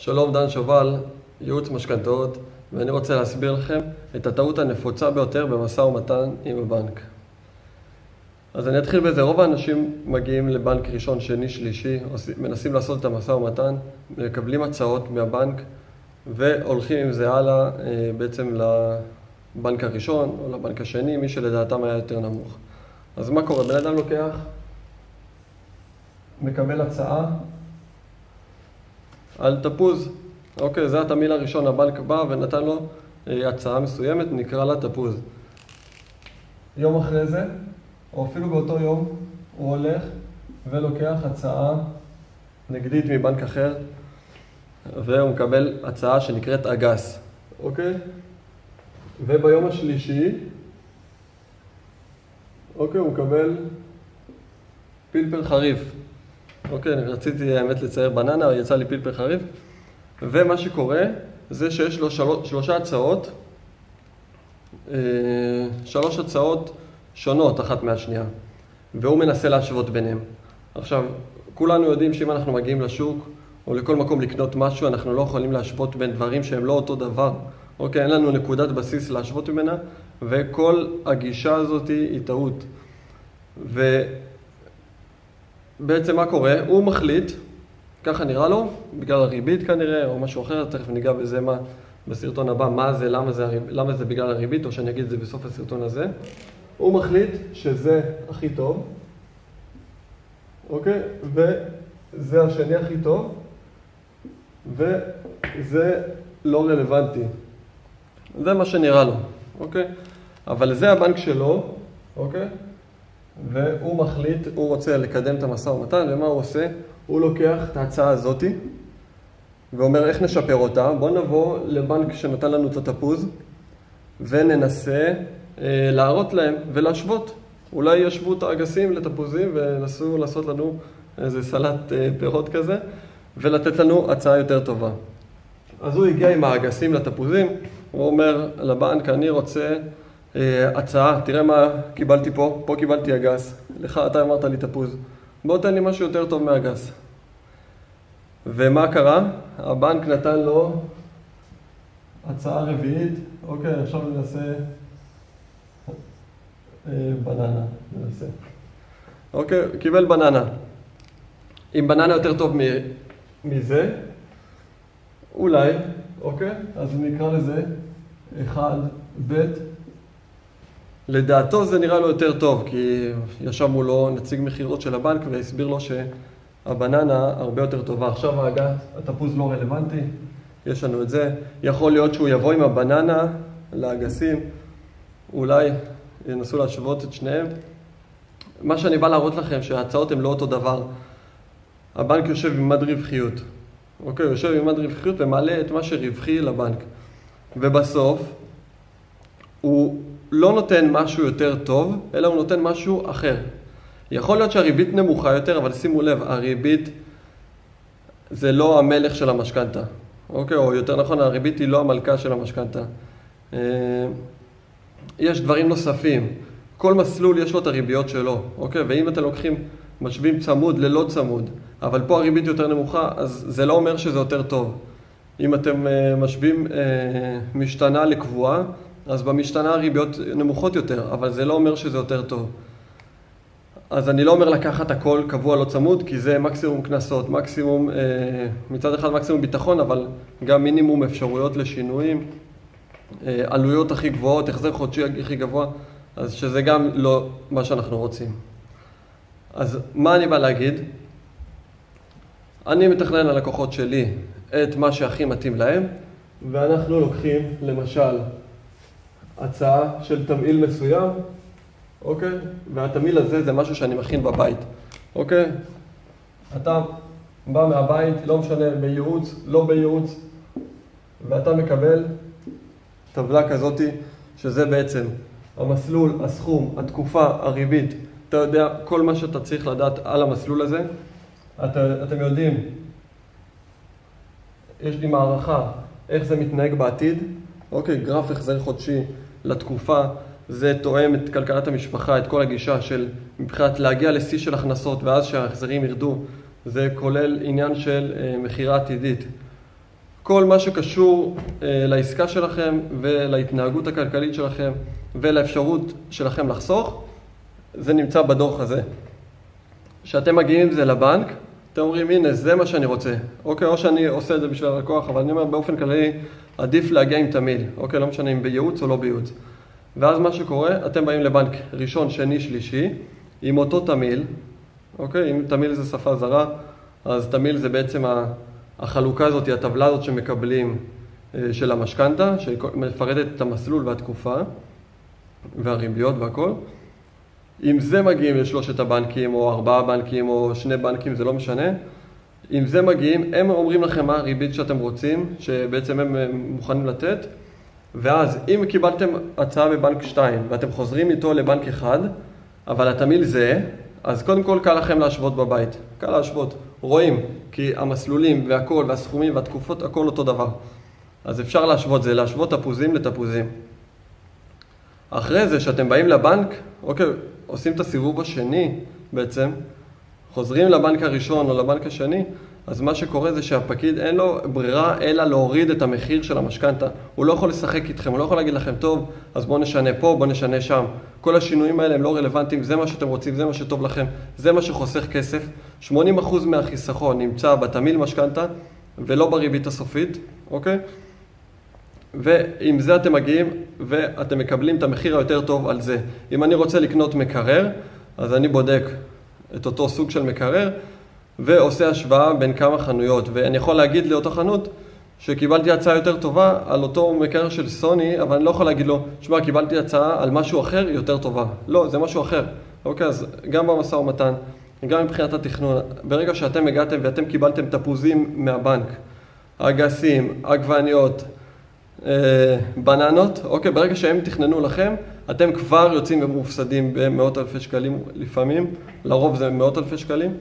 שלום, דן שובל, ייעוץ משכנתאות, ואני רוצה להסביר לכם את הטעות הנפוצה ביותר במשא ומתן עם הבנק. אז אני אתחיל בזה. רוב האנשים מגיעים לבנק ראשון, שני, שלישי, מנסים לעשות את המשא ומתן, מקבלים הצעות מהבנק והולכים עם זה הלאה בעצם לבנק הראשון או לבנק השני, מי שלדעתם היה יותר נמוך. אז מה קורה? בן אדם לוקח, מקבל הצעה על תפוז. אוקיי, זה התמיל הראשון, הבנק בא ונתן לו הצעה מסוימת, נקרא לה תפוז. יום אחרי זה, או אפילו באותו יום, הוא הולך ולוקח הצעה נגדית מבנק אחר, והוא מקבל הצעה שנקראת אגס. אוקיי? וביום השלישי, אוקיי, הוא מקבל פלפל חריף. אוקיי, אני רציתי האמת לצייר בננה, יצא לי פלפל חריף. ומה שקורה זה שיש לו שלוש הצעות שונות אחת מהשנייה. והוא מנסה להשוות ביניהם. עכשיו, כולנו יודעים שאם אנחנו מגיעים לשוק או לכל מקום לקנות משהו, אנחנו לא יכולים להשוות בין דברים שהם לא אותו דבר. אוקיי, אין לנו נקודת בסיס להשוות ממנה, וכל הגישה הזאת היא טעות. ובעצם מה קורה? הוא מחליט, ככה נראה לו, בגלל הריבית כנראה, או משהו אחר, תכף ניגע בזה בסרטון הבא, מה זה, למה זה בגלל הריבית, או שאני אגיד את זה בסוף הסרטון הזה. הוא מחליט שזה הכי טוב, אוקיי? וזה השני הכי טוב, וזה לא רלוונטי. זה מה שנראה לו, אוקיי? אבל זה הבנק שלו, אוקיי? והוא מחליט, הוא רוצה לקדם את המשא ומתן, ומה הוא עושה? הוא לוקח את ההצעה הזאת, ואומר איך נשפר אותה. בוא נבוא לבנק שנתן לנו את התפוז, וננסה להראות להם ולהשוות. אולי ישבו את האגסים לתפוזים, ונסו לעשות לנו איזה סלט פירות כזה, ולתת לנו הצעה יותר טובה. אז הוא הגיע עם האגסים לתפוזים, הוא אומר לבנק, אני רוצה הצעה, תראה מה קיבלתי פה קיבלתי אגס, לך אתה אמרת לי תפוז, בוא תן לי משהו יותר טוב מאגס. ומה קרה? הבנק נתן לו הצעה רביעית, אוקיי, עכשיו ננסה בננה, ננסה. אוקיי, קיבל בננה. עם בננה יותר טוב מזה, אולי, אוקיי, אז נקרא לזה 1ב'. לדעתו זה נראה לו יותר טוב, כי ישב מולו נציג מחירות של הבנק והסביר לו שהבננה הרבה יותר טובה. עכשיו התפוז לא רלוונטי, יש לנו את זה. יכול להיות שהוא יבוא עם הבננה לאגסים, אולי ינסו להשוות את שניהם. מה שאני בא להראות לכם שההצעות הן לא אותו דבר. הבנק יושב עם מד רווחיות. אוקיי, הוא יושב עם מד רווחיות ומעלה את מה שרווחי לבנק. ובסוף הוא לא נותן משהו יותר טוב, אלא הוא נותן משהו אחר. יכול להיות שהריבית נמוכה יותר, אבל שימו לב, הריבית זה לא המלך של המשכנתה. אוקיי, או יותר נכון, הריבית היא לא המלכה של המשכנתה. יש דברים נוספים. כל מסלול יש לו את הריביות שלו. אוקיי, ואם אתם משווים צמוד ללא צמוד, אבל פה הריבית יותר נמוכה, אז זה לא אומר שזה יותר טוב. אם אתם משווים משתנה לקבועה, אז במשתנה הריביות נמוכות יותר, אבל זה לא אומר שזה יותר טוב. אז אני לא אומר לקחת הכל קבוע לא צמוד, כי זה מקסימום כנסות, מקסימום, מצד אחד מקסימום ביטחון, אבל גם מינימום אפשרויות לשינויים, עלויות הכי גבוהות, החזר חודשי הכי גבוה, אז שזה גם לא מה שאנחנו רוצים. אז מה אני בא להגיד? אני מתכנן ללקוחות שלי את מה שהכי מתאים להם, ואנחנו לוקחים למשל הצעה של תמהיל מסוים, אוקיי? והתמהיל הזה זה משהו שאני מכין בבית, אוקיי? אתה בא מהבית, לא משנה בייעוץ, לא בייעוץ, ואתה מקבל טבלה כזאת, שזה בעצם המסלול, הסכום, התקופה, הריבית. אתה יודע כל מה שאתה צריך לדעת על המסלול הזה. אתם יודעים, יש לי מערכה איך זה מתנהג בעתיד. אוקיי, גרף החזר חודשי לתקופה, זה תואם את כלכלת המשפחה, את כל הגישה של מבחינת להגיע לשיא של הכנסות ואז שההחזרים ירדו. זה כולל עניין של מחירה עתידית. כל מה שקשור לעסקה שלכם ולהתנהגות הכלכלית שלכם ולאפשרות שלכם לחסוך, זה נמצא בדוח הזה. כשאתם מגיעים עם זה לבנק, אתם אומרים, הנה, זה מה שאני רוצה. אוקיי, או שאני עושה את זה בשביל הלקוח, אבל אני אומר, באופן כללי, עדיף להגיע עם תמיל. אוקיי, לא משנה אם בייעוץ או לא בייעוץ. ואז מה שקורה, אתם באים לבנק ראשון, שני, שלישי, עם אותו תמיל. אוקיי, אם תמיל זה שפה זרה, אז תמיל זה בעצם החלוקה הזאת, הטבלה הזאת שמקבלים של המשכנתה, שמפרטת את המסלול והתקופה, והריביות והכל. אם זה מגיעים לשלושת הבנקים, או 4 בנקים, או 2 בנקים, זה לא משנה. אם זה מגיעים, הם אומרים לכם מה הריבית שאתם רוצים, שבעצם הם מוכנים לתת. ואז אם קיבלתם הצעה בבנק 2, ואתם חוזרים איתו לבנק 1, אבל התמיל זה, אז קודם כל קל לכם להשוות בבית. קל להשוות. רואים, כי המסלולים והכל, והסכומים והתקופות, הכל אותו דבר. אז אפשר להשוות זה, להשוות תפוזים לתפוזים. אחרי זה, שאתם באים לבנק, אוקיי, עושים את הסיבוב השני בעצם, חוזרים לבנק הראשון או לבנק השני, אז מה שקורה זה שהפקיד אין לו ברירה אלא להוריד את המחיר של המשכנתה. הוא לא יכול לשחק איתכם, הוא לא יכול להגיד לכם, טוב, אז בואו נשנה פה, בואו נשנה שם. כל השינויים האלה הם לא רלוונטיים, זה מה שאתם רוצים, זה מה שטוב לכם, זה מה שחוסך כסף. 80% מהחיסכון נמצא בתמיל משכנתה ולא בריבית הסופית, אוקיי? ועם זה אתם מגיעים ואתם מקבלים את המחיר היותר טוב על זה. אם אני רוצה לקנות מקרר, אז אני בודק את אותו סוג של מקרר ועושה השוואה בין כמה חנויות. ואני יכול להגיד לאותה חנות שקיבלתי הצעה יותר טובה על אותו מקרר של סוני, אבל אני לא יכול להגיד לו, שמע, קיבלתי הצעה על משהו אחר יותר טובה. לא, זה משהו אחר. אוקיי, אז גם במשא ומתן, גם מבחינת התכנון, ברגע שאתם הגעתם ואתם קיבלתם תפוזים מהבנק, אגסים, עגבניות, בננות, אוקיי, ברגע שהם תכננו לכם, אתם כבר יוצאים ומופסדים במאות אלפי שקלים לפעמים, לרוב זה מאות אלפי שקלים,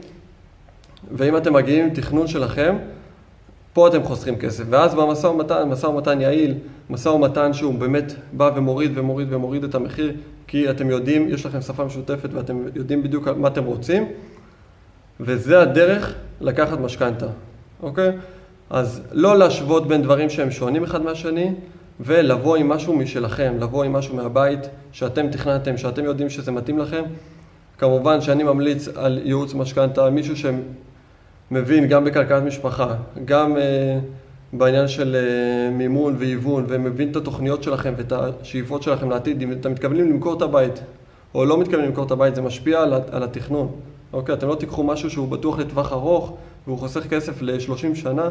ואם אתם מגיעים עם תכנון שלכם, פה אתם חוסכים כסף, ואז במשא ומתן, משא ומתן יעיל, משא ומתן שהוא באמת בא ומוריד ומוריד ומוריד את המחיר, כי אתם יודעים, יש לכם שפה משותפת ואתם יודעים בדיוק מה אתם רוצים, וזה הדרך לקחת משכנתה, אוקיי? אז לא להשוות בין דברים שהם שונים אחד מהשני, ולבוא עם משהו משלכם, לבוא עם משהו מהבית שאתם תכננתם, שאתם יודעים שזה מתאים לכם. כמובן שאני ממליץ על ייעוץ משכנתה, מישהו שמבין גם בכלכלת משפחה, גם בעניין של מימון והיוון, ומבין את התוכניות שלכם ואת השאיפות שלכם לעתיד. אם אתם מתכוונים למכור את הבית, או לא מתכוונים למכור את הבית, זה משפיע על התכנון. אוקיי, אתם לא תיקחו משהו שהוא בטוח לטווח ארוך, והוא חוסך כסף ל-30 שנה,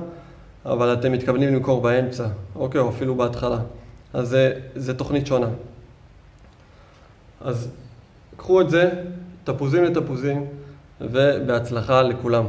אבל אתם מתכוונים למכור באמצע, אוקיי, או אפילו בהתחלה. אז זה תוכנית שונה. אז קחו את זה, תפוזים לתפוזים, ובהצלחה לכולם.